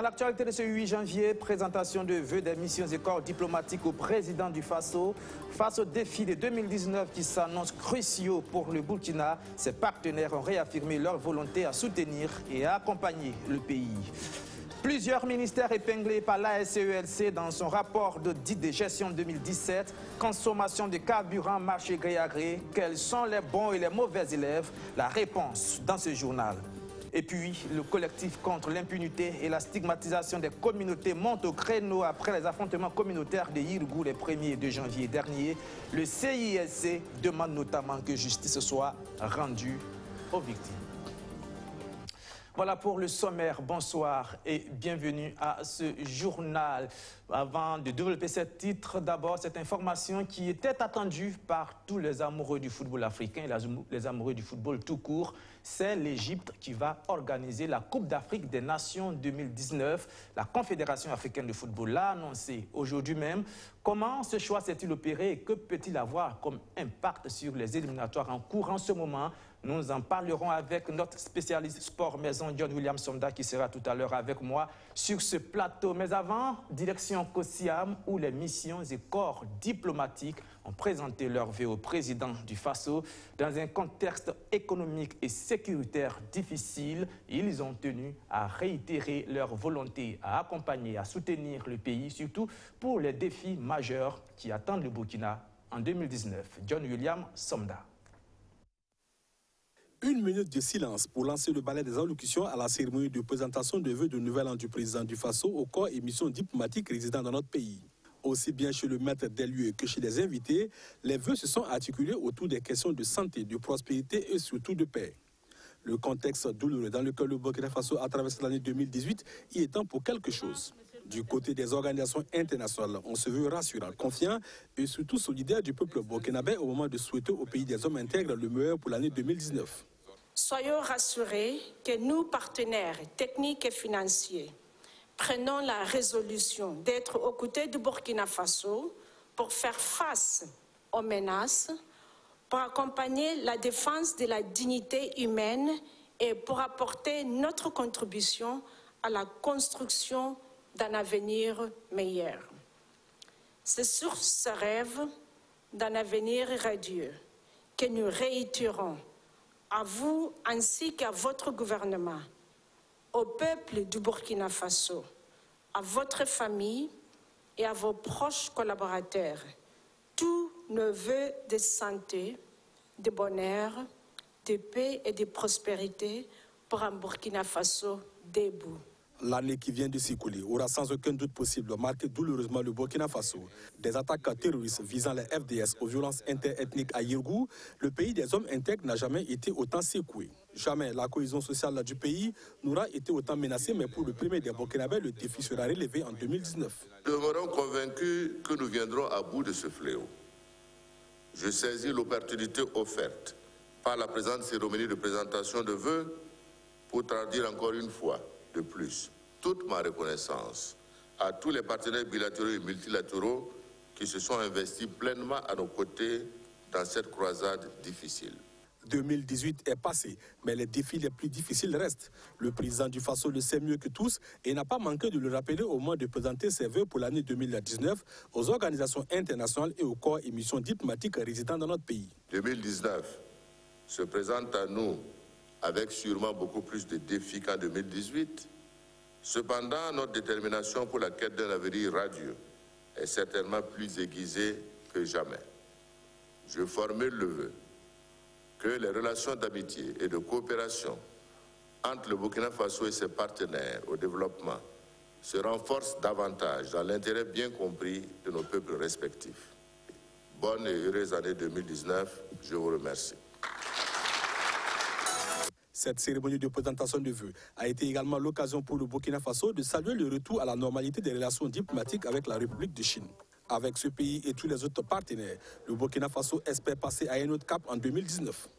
Dans l'actualité de ce 8 janvier, présentation de vœux des missions et corps diplomatiques au président du Faso. Face aux défis de 2019 qui s'annoncent cruciaux pour le Burkina, ses partenaires ont réaffirmé leur volonté à soutenir et à accompagner le pays. Plusieurs ministères épinglés par l'ASEELC dans son rapport d'audit de gestion 2017, consommation de carburant, marché gré à gré, quels sont les bons et les mauvais élèves? La réponse dans ce journal. Et puis, le collectif contre l'impunité et la stigmatisation des communautés monte au créneau après les affrontements communautaires de Yirgou le 1er de janvier dernier. Le CISC demande notamment que justice soit rendue aux victimes. Voilà pour le sommaire. Bonsoir et bienvenue à ce journal. Avant de développer ce titre, d'abord cette information qui était attendue par tous les amoureux du football africain et les amoureux du football tout court. C'est l'Égypte qui va organiser la Coupe d'Afrique des Nations 2019. La Confédération africaine de football l'a annoncé aujourd'hui même. Comment ce choix s'est-il opéré et que peut-il avoir comme impact sur les éliminatoires en cours en ce moment? Nous en parlerons avec notre spécialiste sport maison, John William Somda, qui sera tout à l'heure avec moi sur ce plateau. Mais avant, direction Kosiam, où les missions et corps diplomatiques ont présenté leur vœu au président du Faso. Dans un contexte économique et sécuritaire difficile, ils ont tenu à réitérer leur volonté à accompagner, à soutenir le pays, surtout pour les défis majeurs qui attendent le Burkina en 2019. John William Somda. Une minute de silence pour lancer le balai des allocutions à la cérémonie de présentation de vœux de nouvel an du président du Faso au corps et missions diplomatiques résidant dans notre pays. Aussi bien chez le maître des lieux que chez les invités, les vœux se sont articulés autour des questions de santé, de prospérité et surtout de paix. Le contexte douloureux dans lequel le Burkina Faso a traversé l'année 2018 y étant pour quelque chose. Du côté des organisations internationales, on se veut rassurant, confiant et surtout solidaire du peuple burkinabé au moment de souhaiter au pays des hommes intègres le meilleur pour l'année 2019. Soyons rassurés que nous, partenaires techniques et financiers, prenons la résolution d'être aux côtés du Burkina Faso pour faire face aux menaces, pour accompagner la défense de la dignité humaine et pour apporter notre contribution à la construction d'un avenir meilleur. C'est sur ce rêve d'un avenir radieux que nous réitérons à vous ainsi qu'à votre gouvernement, au peuple du Burkina Faso, à votre famille et à vos proches collaborateurs, tous nos vœux de santé, de bonheur, de paix et de prospérité pour un Burkina Faso debout. L'année qui vient de s'écouler aura sans aucun doute possible marqué douloureusement le Burkina Faso. Des attaques terroristes visant les FDS aux violences interethniques à Yirgou, le pays des hommes intègres n'a jamais été autant secoué. Jamais la cohésion sociale du pays n'aura été autant menacée, mais pour le premier des Burkinabés, le défi sera relevé en 2019. Nous demeurons convaincus que nous viendrons à bout de ce fléau. Je saisis l'opportunité offerte par la présente cérémonie de présentation de vœux pour traduire encore une fois de plus toute ma reconnaissance à tous les partenaires bilatéraux et multilatéraux qui se sont investis pleinement à nos côtés dans cette croisade difficile. 2018 est passé, mais les défis les plus difficiles restent. Le président du Faso le sait mieux que tous et n'a pas manqué de le rappeler au moment de présenter ses vœux pour l'année 2019 aux organisations internationales et aux corps et missions diplomatiques résidant dans notre pays. 2019 se présente à nous avec sûrement beaucoup plus de défis qu'en 2018. Cependant, notre détermination pour la quête d'un avenir radieux est certainement plus aiguisée que jamais. Je formule le vœu que les relations d'amitié et de coopération entre le Burkina Faso et ses partenaires au développement se renforcent davantage dans l'intérêt bien compris de nos peuples respectifs. Bonne et heureuse année 2019, je vous remercie. Cette cérémonie de présentation de vœux a été également l'occasion pour le Burkina Faso de saluer le retour à la normalité des relations diplomatiques avec la République de Chine. Avec ce pays et tous les autres partenaires, le Burkina Faso espère passer à un autre cap en 2019.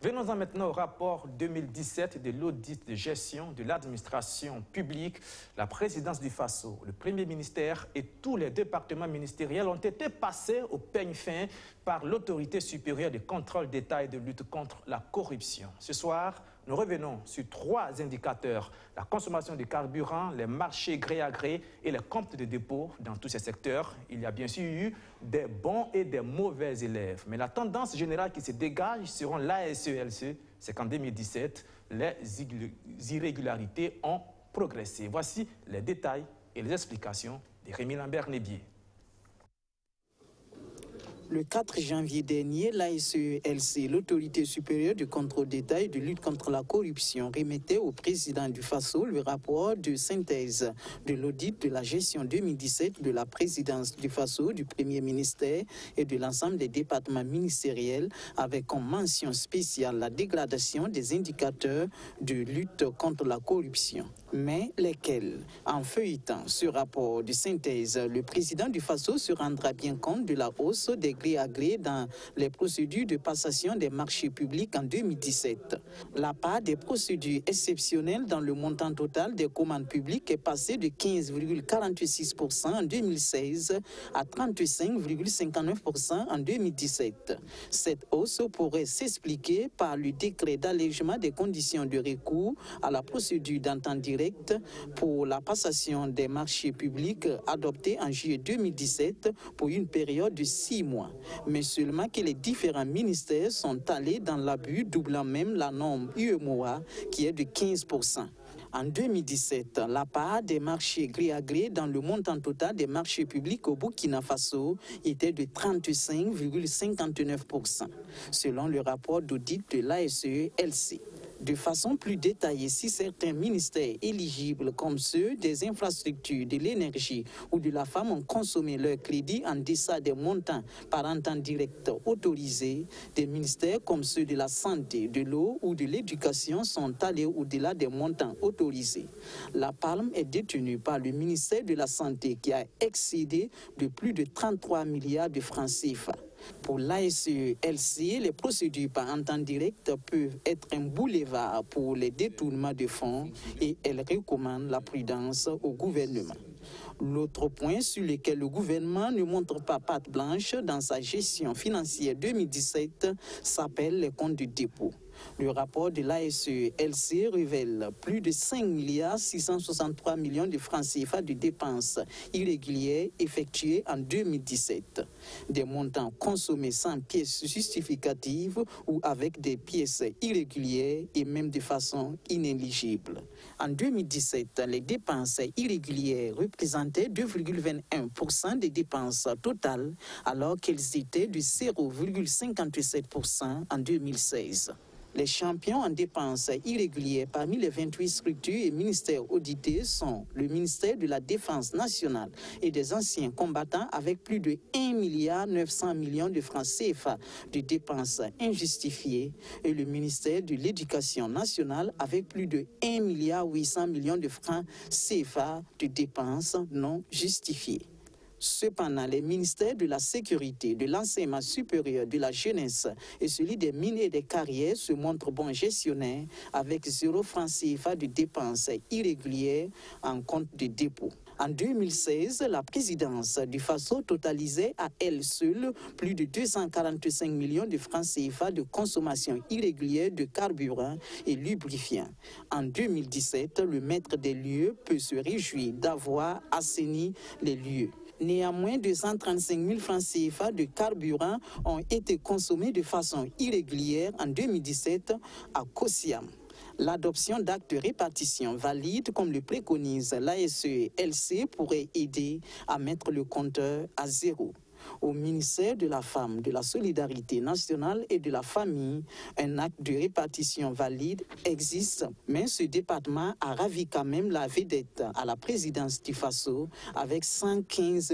Venons-en maintenant au rapport 2017 de l'audit de gestion de l'administration publique. La présidence du Faso, le Premier ministère et tous les départements ministériels ont été passés au peigne fin par l'autorité supérieure de contrôle d'État et de lutte contre la corruption. Ce soir, nous revenons sur 3 indicateurs. La consommation de carburant, les marchés gré à gré et les comptes de dépôt. Dans tous ces secteurs, il y a bien sûr eu des bons et des mauvais élèves. Mais la tendance générale qui se dégage selon l'ASE-LCE, c'est qu'en 2017, les irrégularités ont progressé. Voici les détails et les explications de Rémi Lambert-Nébier. Le 4 janvier dernier, l'ASE-LC, l'autorité supérieure du contrôle d'État et de lutte contre la corruption, remettait au président du FASO le rapport de synthèse de l'audit de la gestion 2017 de la présidence du FASO, du Premier ministère et de l'ensemble des départements ministériels, avec comme mention spéciale la dégradation des indicateurs de lutte contre la corruption. Mais lesquels? En feuilletant ce rapport de synthèse, le président du FASO se rendra bien compte de la hausse des gré à gré dans les procédures de passation des marchés publics en 2017. La part des procédures exceptionnelles dans le montant total des commandes publiques est passée de 15,46% en 2016 à 35,59% en 2017. Cette hausse pourrait s'expliquer par le décret d'allègement des conditions de recours à la procédure d'entente directe pour la passation des marchés publics adopté en juillet 2017 pour une période de 6 mois. Mais seulement que les différents ministères sont allés dans l'abus, doublant même la norme UEMOA qui est de 15%. En 2017, la part des marchés gré à gré dans le montant total des marchés publics au Burkina Faso était de 35,59%, selon le rapport d'audit de l'ASE-LC. De façon plus détaillée, si certains ministères éligibles comme ceux des infrastructures, de l'énergie ou de la femme ont consommé leur crédit en deçà des montants par entente directe autorisés, des ministères comme ceux de la santé, de l'eau ou de l'éducation sont allés au-delà des montants autorisés. La palme est détenue par le ministère de la Santé qui a excédé de plus de 33 milliards de francs CFA. Pour l'ASE-LC, les procédures par entente directe peuvent être un boulevard pour les détournements de fonds et elle recommande la prudence au gouvernement. L'autre point sur lequel le gouvernement ne montre pas patte blanche dans sa gestion financière 2017 s'appelle les comptes de dépôt. Le rapport de l'ASE-LC révèle plus de 5,663 milliards de francs CFA de dépenses irrégulières effectuées en 2017. Des montants consommés sans pièces justificatives ou avec des pièces irrégulières et même de façon inéligible. En 2017, les dépenses irrégulières représentaient 2,21% des dépenses totales alors qu'elles étaient de 0,57% en 2016. Les champions en dépenses irrégulières parmi les 28 structures et ministères audités sont le ministère de la Défense nationale et des anciens combattants avec plus de 1,9 milliard de francs CFA de dépenses injustifiées et le ministère de l'Éducation nationale avec plus de 1,8 milliard de francs CFA de dépenses non justifiées. Cependant, les ministères de la Sécurité, de l'Enseignement supérieur, de la Jeunesse et celui des mines et des carrières se montrent bons gestionnaires avec 0 francs CFA de dépenses irrégulières en compte de dépôt. En 2016, la présidence du FASO totalisait à elle seule plus de 245 millions de francs CFA de consommation irrégulière de carburant et lubrifiants. En 2017, le maître des lieux peut se réjouir d'avoir assaini les lieux. Néanmoins, 235 000 francs CFA de carburant ont été consommés de façon irrégulière en 2017 à Kosiam. L'adoption d'actes de répartition valides, comme le préconise l'ASE-LC, pourrait aider à mettre le compteur à 0. Au ministère de la Femme, de la Solidarité nationale et de la Famille, un acte de répartition valide existe, mais ce département a ravi quand même la vedette à la présidence du FASO avec 115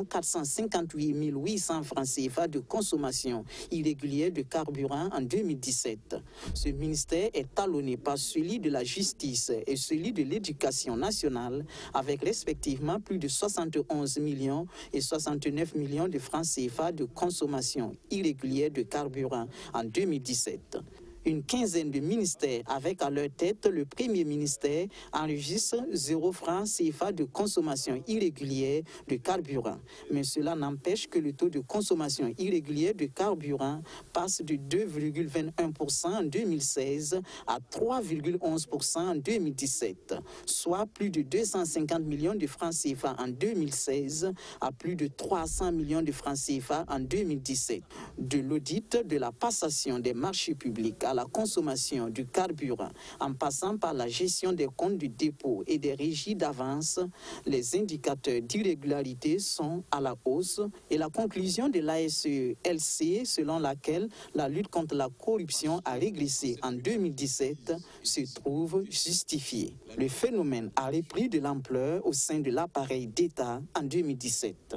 458 800 francs CFA de consommation irrégulière de carburant en 2017. Ce ministère est talonné par celui de la Justice et celui de l'Éducation nationale avec respectivement plus de 71 millions et 69 millions de francs CFA de consommation irrégulière de carburant en 2017. Une quinzaine de ministères avec à leur tête le premier ministère enregistre 0 francs CFA de consommation irrégulière de carburant. Mais cela n'empêche que le taux de consommation irrégulière de carburant passe de 2,21% en 2016 à 3,11% en 2017, soit plus de 250 millions de francs CFA en 2016 à plus de 300 millions de francs CFA en 2017. De l'audit de la passation des marchés publics à la consommation du carburant, en passant par la gestion des comptes du dépôt et des régies d'avance, les indicateurs d'irrégularité sont à la hausse et la conclusion de l'ASELC, selon laquelle la lutte contre la corruption a régressé en 2017, se trouve justifiée. Le phénomène a repris de l'ampleur au sein de l'appareil d'État en 2017.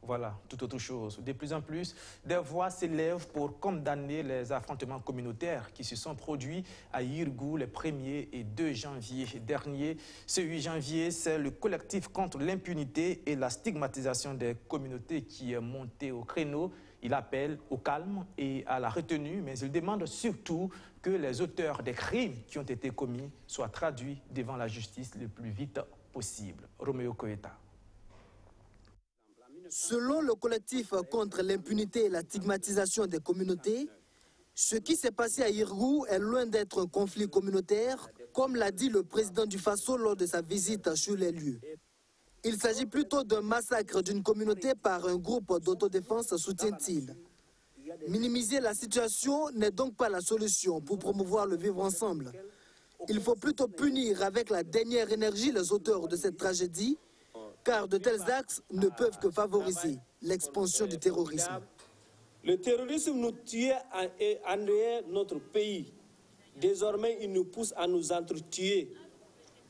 Voilà, tout autre chose. De plus en plus, des voix s'élèvent pour condamner les affrontements communautaires qui se sont produits à Yirgou les 1er et 2 janvier dernier. Ce 8 janvier, c'est le collectif contre l'impunité et la stigmatisation des communautés qui est monté au créneau. Il appelle au calme et à la retenue, mais il demande surtout que les auteurs des crimes qui ont été commis soient traduits devant la justice le plus vite possible. Roméo Koeta. Selon le collectif contre l'impunité et la stigmatisation des communautés, ce qui s'est passé à Yirgou est loin d'être un conflit communautaire, comme l'a dit le président du Faso lors de sa visite sur les lieux. Il s'agit plutôt d'un massacre d'une communauté par un groupe d'autodéfense, soutient-il. Minimiser la situation n'est donc pas la solution pour promouvoir le vivre ensemble. Il faut plutôt punir avec la dernière énergie les auteurs de cette tragédie, car de tels actes ne peuvent que favoriser l'expansion du terrorisme. Le terrorisme nous tuait et endeuillait notre pays. Désormais, il nous pousse à nous entretuer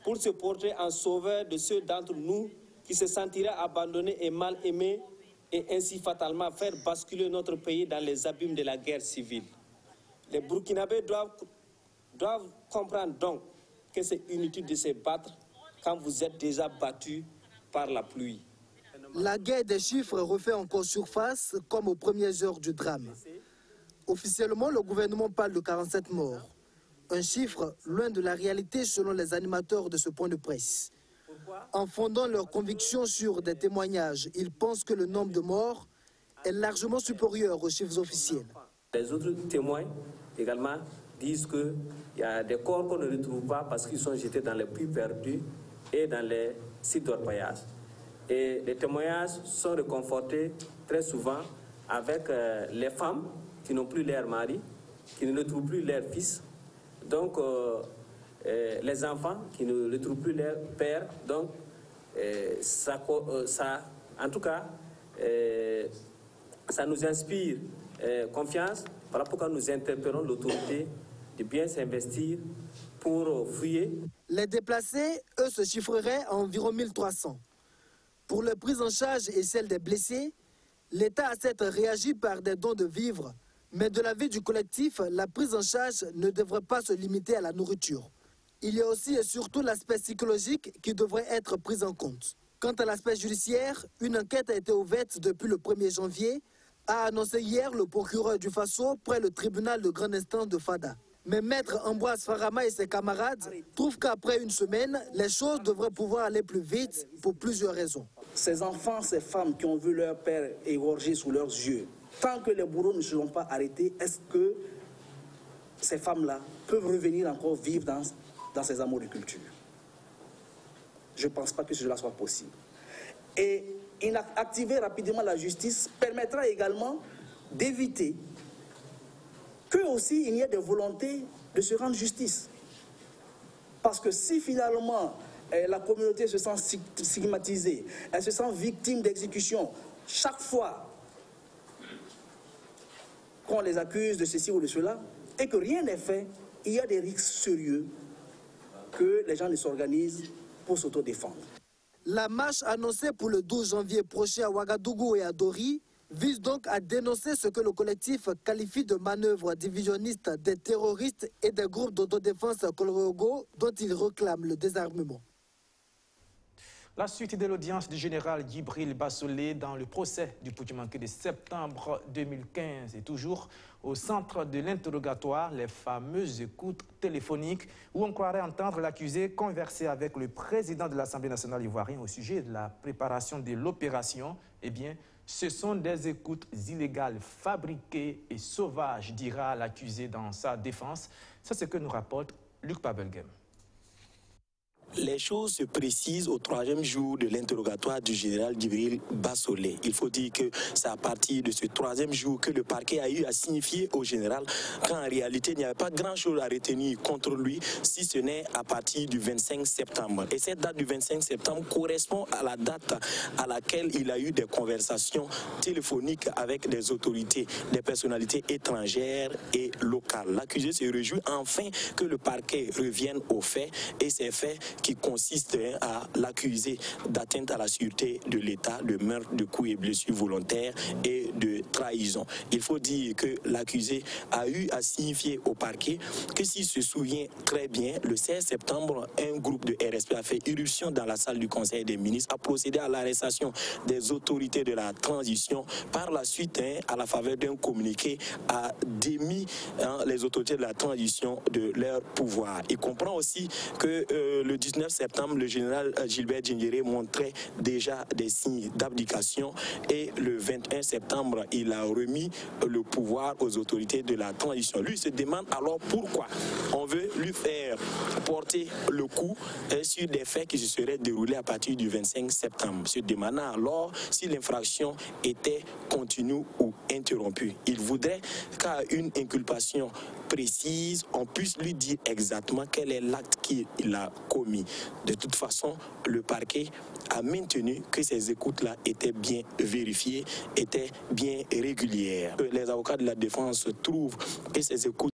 pour se porter en sauveur de ceux d'entre nous qui se sentiraient abandonnés et mal aimés et ainsi fatalement faire basculer notre pays dans les abîmes de la guerre civile. Les Burkinabés doivent comprendre donc que c'est inutile de se battre quand vous êtes déjà battus par la pluie. La guerre des chiffres refait encore surface comme aux premières heures du drame. Officiellement, le gouvernement parle de 47 morts. Un chiffre loin de la réalité selon les animateurs de ce point de presse. En fondant leurs convictions sur des témoignages, ils pensent que le nombre de morts est largement supérieur aux chiffres officiels. Les autres témoins également disent qu'il y a des corps qu'on ne retrouve pas parce qu'ils sont jetés dans les puits perdus et dans les sites d'orpaillage. Et les témoignages sont réconfortés très souvent avec les femmes qui n'ont plus leur mari, qui ne retrouvent plus leur fils, donc les enfants qui ne retrouvent plus leur père. Donc en tout cas, ça nous inspire confiance. Voilà pourquoi nous interpellons l'autorité de bien s'investir pour fouiller. Les déplacés, eux, se chiffreraient à environ 1300. Pour leur prise en charge et celle des blessés, l'État a certes réagi par des dons de vivres, mais de l'avis du collectif, la prise en charge ne devrait pas se limiter à la nourriture. Il y a aussi et surtout l'aspect psychologique qui devrait être pris en compte. Quant à l'aspect judiciaire, une enquête a été ouverte depuis le 1er janvier, a annoncé hier le procureur du Faso près le tribunal de grande instance de Fada. Mais Maître Ambroise Farama et ses camarades trouvent qu'après une semaine, les choses devraient pouvoir aller plus vite pour plusieurs raisons. Ces enfants, ces femmes qui ont vu leur père égorgé sous leurs yeux, tant que les bourreaux ne seront pas arrêtés, est-ce que ces femmes-là peuvent revenir encore vivre dans ces amours de culture? Je ne pense pas que cela soit possible. Et activer rapidement la justice permettra également d'éviter que aussi il y ait des volontés de se rendre justice. Parce que si finalement la communauté se sent stigmatisée, elle se sent victime d'exécution, chaque fois qu'on les accuse de ceci ou de cela, et que rien n'est fait, il y a des risques sérieux que les gens ne s'organisent pour s'autodéfendre. La marche annoncée pour le 12 janvier prochain à Ouagadougou et à Dori vise donc à dénoncer ce que le collectif qualifie de manœuvres divisionnistes des terroristes et des groupes d'autodéfense Kolrogo dont il réclame le désarmement. La suite de l'audience du général Djibril Bassolé dans le procès du Put-Manqué de septembre 2015 et toujours au centre de l'interrogatoire, les fameuses écoutes téléphoniques où on croirait entendre l'accusé converser avec le président de l'Assemblée nationale ivoirienne au sujet de la préparation de l'opération. Eh bien, ce sont des écoutes illégales, fabriquées et sauvages, dira l'accusé dans sa défense. C'est ce que nous rapporte Luc Pabelgem. Les choses se précisent au 3e jour de l'interrogatoire du général Djibril Bassolé. Il faut dire que c'est à partir de ce 3e jour que le parquet a eu à signifier au général qu'en réalité, il n'y avait pas grand-chose à retenir contre lui, si ce n'est à partir du 25 septembre. Et cette date du 25 septembre correspond à la date à laquelle il a eu des conversations téléphoniques avec des autorités, des personnalités étrangères et locales. L'accusé se réjouit enfin que le parquet revienne aux faits, et ces faits qui consiste à l'accuser d'atteinte à la sûreté de l'État, de meurtre, de coups et blessures volontaires et de trahison. Il faut dire que l'accusé a eu à signifier au parquet que s'il se souvient très bien, le 16 septembre, un groupe de RSP a fait irruption dans la salle du Conseil des ministres, a procédé à l'arrestation des autorités de la transition. Par la suite, à la faveur d'un communiqué, a démis les autorités de la transition de leur pouvoir. Il comprend aussi que le 19 septembre, le général Gilbert Diendéré montrait déjà des signes d'abdication, et le 21 septembre, il a remis le pouvoir aux autorités de la transition. Lui se demande alors pourquoi on veut lui faire porter le coup sur des faits qui se seraient déroulés à partir du 25 septembre. Se demandant alors si l'infraction était continue ou interrompue. Il voudrait qu'à une inculpation précise, on puisse lui dire exactement quel est l'acte qu'il a commis. De toute façon, le parquet a maintenu que ces écoutes-là étaient bien vérifiées, étaient bien régulières. Les avocats de la défense trouvent que ces écoutes